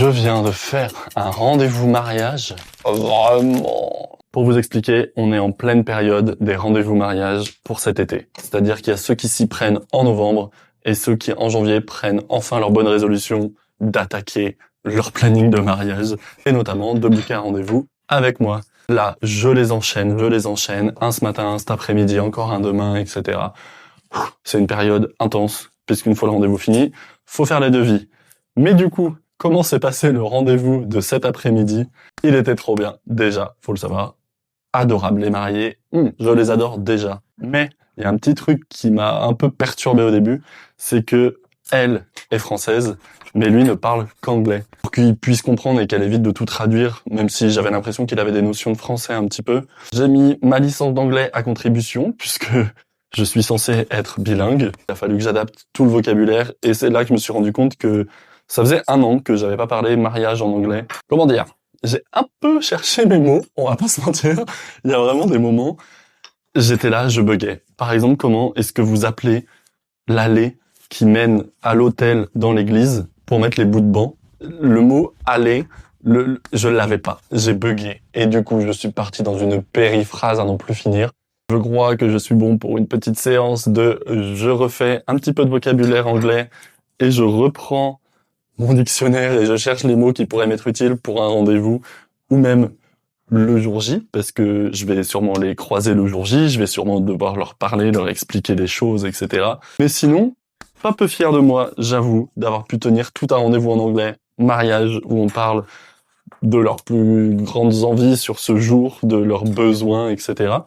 Je viens de faire un rendez-vous mariage. Vraiment. Pour vous expliquer, on est en pleine période des rendez-vous mariage pour cet été. C'est-à-dire qu'il y a ceux qui s'y prennent en novembre et ceux qui en janvier prennent enfin leur bonne résolution d'attaquer leur planning de mariage et notamment de booker un rendez-vous avec moi. Là, je les enchaîne, un ce matin, un cet après-midi, encore un demain, etc. C'est une période intense, puisqu'une fois le rendez-vous fini, faut faire les devis. Mais du coup, comment s'est passé le rendez-vous de cet après-midi? Il était trop bien, déjà, faut le savoir. Adorable, les mariés, je les adore déjà. Mais il y a un petit truc qui m'a un peu perturbé au début, c'est que elle est française, mais lui ne parle qu'anglais. Pour qu'il puisse comprendre et qu'elle évite de tout traduire, même si j'avais l'impression qu'il avait des notions de français un petit peu, j'ai mis ma licence d'anglais à contribution, puisque je suis censé être bilingue. Il a fallu que j'adapte tout le vocabulaire, et c'est là que je me suis rendu compte que ça faisait 1 an que j'avais pas parlé mariage en anglais. Comment dire? J'ai un peu cherché mes mots, on va pas se mentir. Il y a vraiment des moments, j'étais là, je buguais. Par exemple, comment est-ce que vous appelez l'allée qui mène à l'hôtel dans l'église pour mettre les bouts de banc? Le mot allée, je l'avais pas. J'ai bugué. Et du coup, je suis parti dans une périphrase à n'en plus finir. Je crois que je suis bon pour une petite séance de je refais un petit peu de vocabulaire anglais et je reprends mon dictionnaire et je cherche les mots qui pourraient m'être utiles pour un rendez-vous ou même le jour J, parce que je vais sûrement les croiser le jour J, je vais sûrement devoir leur parler, leur expliquer des choses, etc. Mais sinon, pas peu fier de moi, j'avoue, d'avoir pu tenir tout un rendez-vous en anglais, mariage, où on parle de leurs plus grandes envies sur ce jour, de leurs besoins, etc.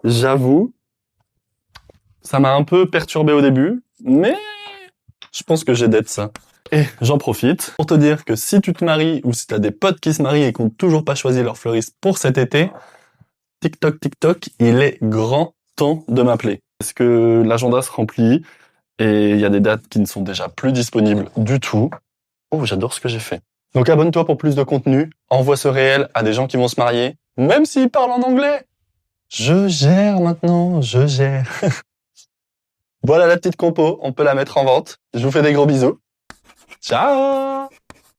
J'avoue, ça m'a un peu perturbé au début, mais je pense que j'ai d'être ça. Et j'en profite pour te dire que si tu te maries ou si t'as des potes qui se marient et qui n'ont toujours pas choisi leur fleuriste pour cet été, TikTok, il est grand temps de m'appeler. Parce que l'agenda se remplit et il y a des dates qui ne sont déjà plus disponibles du tout. Oh, j'adore ce que j'ai fait. Donc abonne-toi pour plus de contenu, envoie ce réel à des gens qui vont se marier, même s'ils parlent en anglais. Je gère maintenant, je gère. Voilà la petite compo, on peut la mettre en vente. Je vous fais des gros bisous. Ciao!